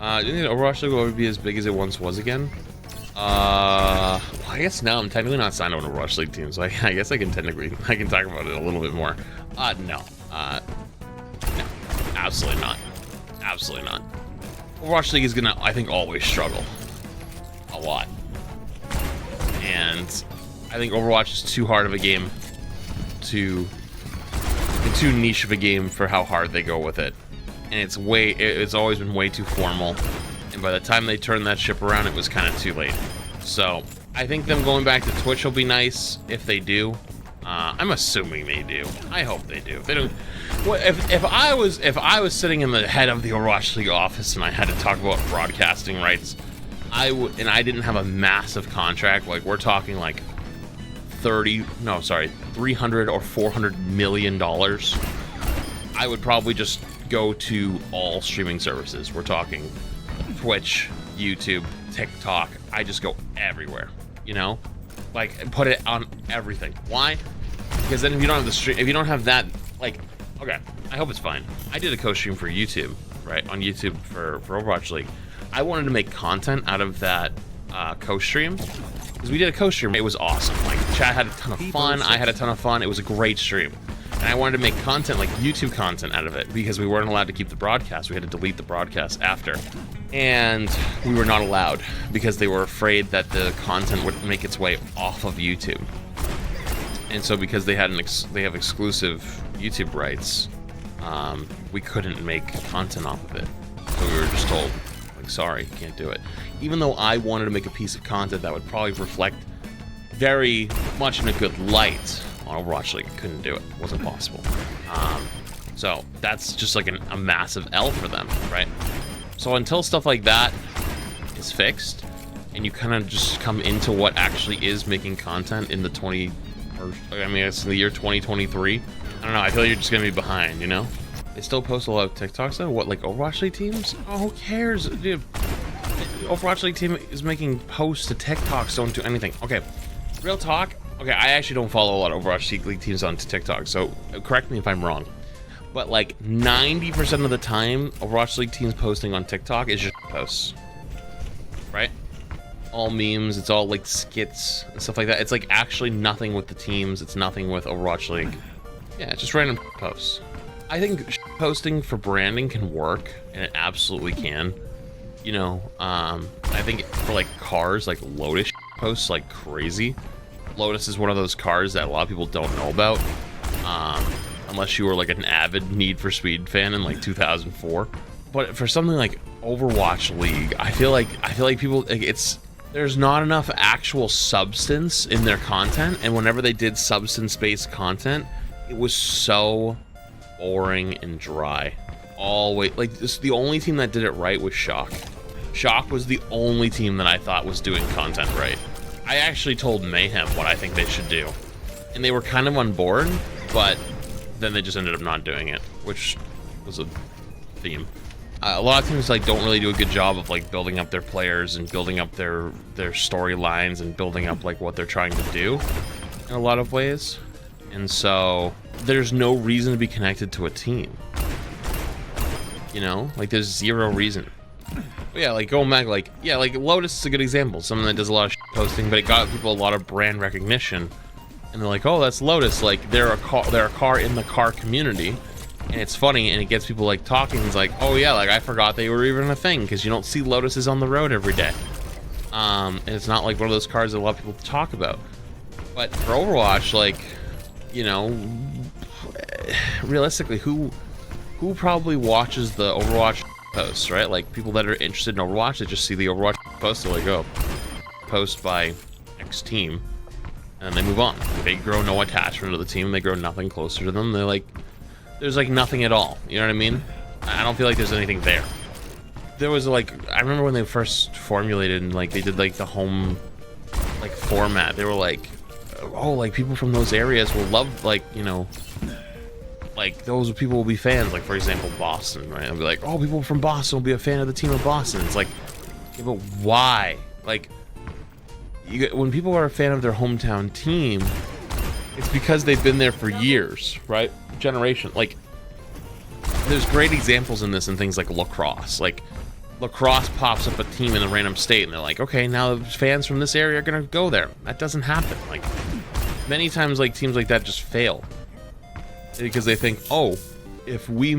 Do you think Overwatch League will ever be as big as it once was again? Well, I guess now I'm technically not signed on an Overwatch League team, so I guess I can talk about it a little bit more. No, absolutely not, absolutely not. Overwatch League is gonna, I think, always struggle a lot, and I think Overwatch is too hard of a game, too niche of a game for how hard they go with it, and it's always been way too formal. And by the time they turned that ship around, it was kind of too late. So I think them going back to Twitch will be nice if they do. I'm assuming they do. I hope they do. If they don't, if I was sitting in the head of the Overwatch League office and I had to talk about broadcasting rights, I didn't have a massive contract. Like, we're talking like 300 or 400 million dollars. I would probably just go to all streaming services. We're talking Twitch, YouTube, TikTok. I just go everywhere, you know, like put it on everything. Why? Because then if you don't have the stream, if you don't have that, like, okay, I hope it's fine. I did a co-stream for YouTube, right, on YouTube for Overwatch League. I wanted to make content out of that co-stream, because we did a co-stream. It was awesome. Like, chat had a ton of fun. I had a ton of fun. It was a great stream. And I wanted to make content, like YouTube content, out of it, because we weren't allowed to keep the broadcast. We had to delete the broadcast after. And we were not allowed because they were afraid that the content would make its way off of YouTube. And so because they have exclusive YouTube rights, we couldn't make content off of it. So we were just told, like, sorry, can't do it. Even though I wanted to make a piece of content that would probably reflect very much in a good light on Overwatch League, couldn't do it. It wasn't possible. So that's just like a massive L for them, right? So until stuff like that is fixed, and you kind of just come into what actually is making content in the it's the year 2023. I don't know. I feel like you're just gonna be behind, you know? They still post a lot of TikToks though. What, like Overwatch League teams? Oh, who cares, dude? Overwatch League team is making posts to TikToks. Don't do anything. Okay, real talk. Okay, I actually don't follow a lot of Overwatch League teams on TikTok, so correct me if I'm wrong. But like 90% of the time, Overwatch League teams posting on TikTok is just posts, right? All memes, it's all like skits and stuff like that. It's like actually nothing with the teams. It's nothing with Overwatch League. Yeah, it's just random posts. I think posting for branding can work, and it absolutely can. You know, I think for like cars, like Lotus posts like crazy. Lotus is one of those cars that a lot of people don't know about, unless you were like an avid Need for Speed fan in like 2004. But for something like Overwatch League, I feel like people, like, there's not enough actual substance in their content, and whenever they did substance-based content, it was so boring and dry. Always, like, the only team that did it right was Shock. Shock was the only team that I thought was doing content right. I actually told Mayhem what I think they should do, and they were kind of on board, but then they just ended up not doing it, which was a theme. A lot of teams like don't really do a good job of like building up their players and building up their storylines and building up like what they're trying to do in a lot of ways, and so there's no reason to be connected to a team. You know, like there's zero reason. But yeah, like going back, like, yeah, like Lotus is a good example. Someone that does a lot of posting, but it got people a lot of brand recognition. And they're like, oh, that's Lotus. Like, they're a car in the car community. And it's funny, and it gets people like talking. It's like, oh yeah, like I forgot they were even a thing, because you don't see Lotuses on the road every day. And it's not like one of those cars that a lot of people talk about. But for Overwatch, like, you know, realistically, who probably watches the Overwatch posts, right? Like people that are interested in Overwatch, they just see the Overwatch post, they're like, oh, post by X team, and they move on. They grow no attachment to the team, they grow nothing closer to them. They're like, there's like nothing at all, you know what I mean? I don't feel like there's anything there. There was like, I remember when they first formulated and like they did like the home like format, they were like, oh, like people from those areas will love, like, you know, like those people will be fans. Like for example, Boston, right? I'll be like, oh, people from Boston will be a fan of the team of Boston. It's like, yeah, but why? Like, when people are a fan of their hometown team, it's because they've been there for years, right? Generation. Like, there's great examples in this in things like lacrosse. Like, lacrosse pops up a team in a random state, and they're like, okay, now fans from this area are gonna go there. That doesn't happen. Like, many times, like, teams like that just fail because they think, oh, if we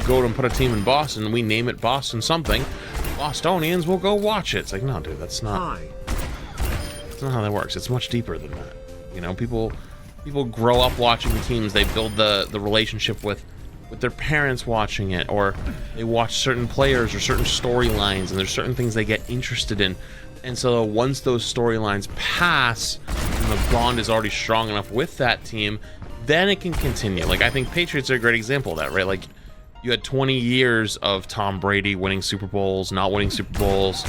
go and put a team in Boston and we name it Boston something, Bostonians will go watch it. It's like, no, dude, that's not how that works. It's much deeper than that. You know, people grow up watching teams. They build the relationship with their parents watching it, or they watch certain players or certain storylines, and there's certain things they get interested in. And so once those storylines pass and the bond is already strong enough with that team, then it can continue. Like, I think Patriots are a great example of that, right? Like, you had 20 years of Tom Brady winning Super Bowls, not winning Super Bowls,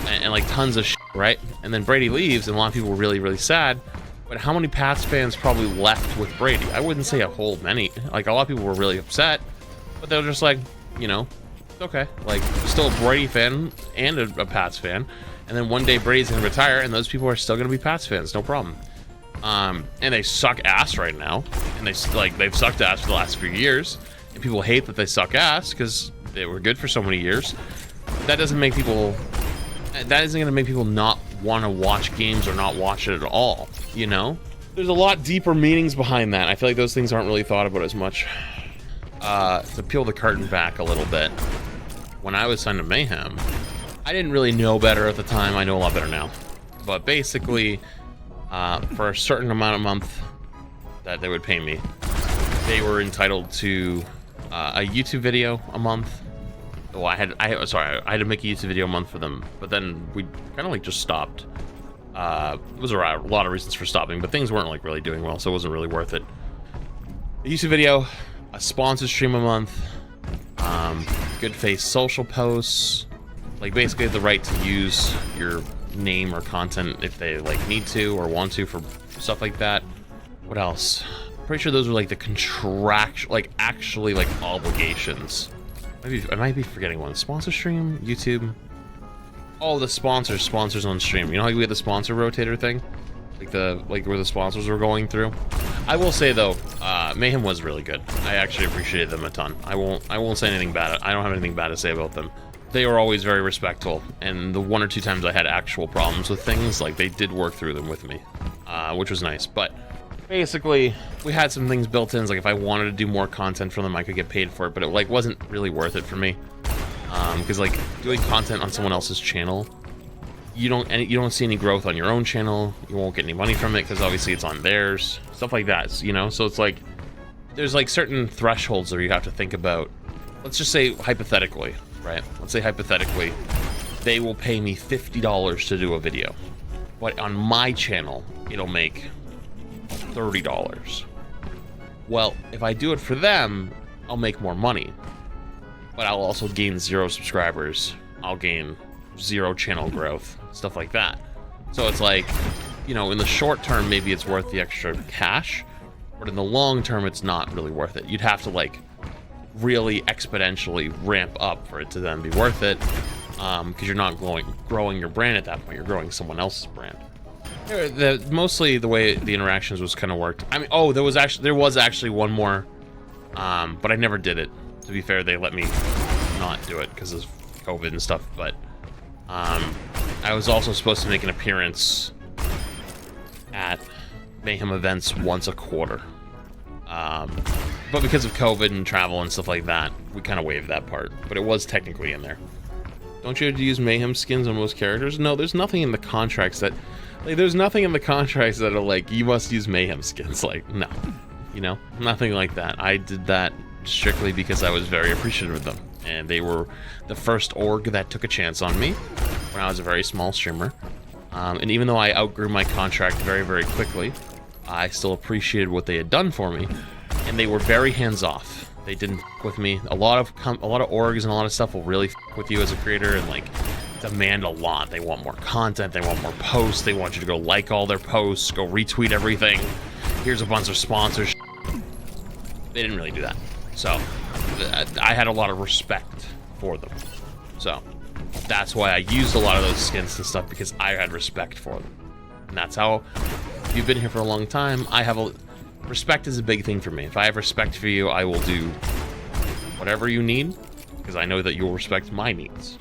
and like tons of shit, right? And then Brady leaves, and a lot of people were really, really sad. But how many Pats fans probably left with Brady? I wouldn't say a whole many. Like, a lot of people were really upset, but they were just like, you know, okay. Like, still a Brady fan and a Pats fan. And then one day Brady's gonna retire, and those people are still gonna be Pats fans, no problem. And they suck ass right now, and they've sucked ass for the last few years, and people hate that they suck ass because they were good for so many years. That isn't gonna make people not want to watch games or not watch it at all, you know? There's a lot deeper meanings behind that. I feel like those things aren't really thought about as much. To peel the curtain back a little bit, when I was signed to Mayhem, I didn't really know better at the time. I know a lot better now. But basically, for a certain amount a month that they would pay me, they were entitled to a YouTube video a month. Well, I had to make a YouTube video a month for them, but then we kind of like just stopped. It was a lot of reasons for stopping, but things weren't like really doing well, so it wasn't really worth it. A YouTube video, a sponsored stream a month, good face social posts, like basically the right to use your name or content if they like need to or want to for stuff like that. What else? Pretty sure those were like the contractual, like actually like obligations. Maybe I might be forgetting one. Sponsor stream, YouTube. Oh, the sponsors on stream. You know how we had the sponsor rotator thing, like where the sponsors were going through. I will say though, Mayhem was really good. I actually appreciated them a ton. I won't say anything bad. I don't have anything bad to say about them. They were always very respectful, and the one or two times I had actual problems with things, like they did work through them with me, which was nice. But basically, we had some things built in, like if I wanted to do more content for them, I could get paid for it, but it like wasn't really worth it for me. Because like doing content on someone else's channel, you don't see any growth on your own channel. You won't get any money from it because obviously it's on theirs, stuff like that, you know. So it's like there's like certain thresholds that you have to think about. Let's just say hypothetically, right? Let's say hypothetically, they will pay me $50 to do a video, but on my channel it'll make $30. Well, if I do it for them, I'll make more money, but I'll also gain 0 subscribers. I'll gain 0 channel growth, stuff like that. So it's like, you know, in the short term, maybe it's worth the extra cash, but in the long term, it's not really worth it. You'd have to like really exponentially ramp up for it to then be worth it, because you're not growing your brand at that point. You're growing someone else's brand. Mostly the way the interactions was kind of worked. I mean, oh, there was actually one more, but I never did it. To be fair, they let me not do it because of COVID and stuff. But I was also supposed to make an appearance at Mayhem events once a quarter, but because of COVID and travel and stuff like that, we kind of waived that part. But it was technically in there. Don't you have to use Mayhem skins on most characters? No, there's nothing in the contracts that. Like, there's nothing in the contracts that are like, you must use Mayhem skins. Like, no. You know? Nothing like that. I did that strictly because I was very appreciative of them. And they were the first org that took a chance on me when I was a very small streamer. And even though I outgrew my contract very, very quickly, I still appreciated what they had done for me. And they were very hands-off. They didn't f*** with me. A lot of orgs and a lot of stuff will really f*** with you as a creator and, like, demand a lot. They want more content, they want more posts, they want you to go like all their posts, go retweet everything. Here's a bunch of sponsors. They didn't really do that. So I had a lot of respect for them. So that's why I used a lot of those skins and stuff, because I had respect for them. And that's how, if you've been here for a long time, respect is a big thing for me. If I have respect for you, I will do whatever you need, because I know that you'll respect my needs.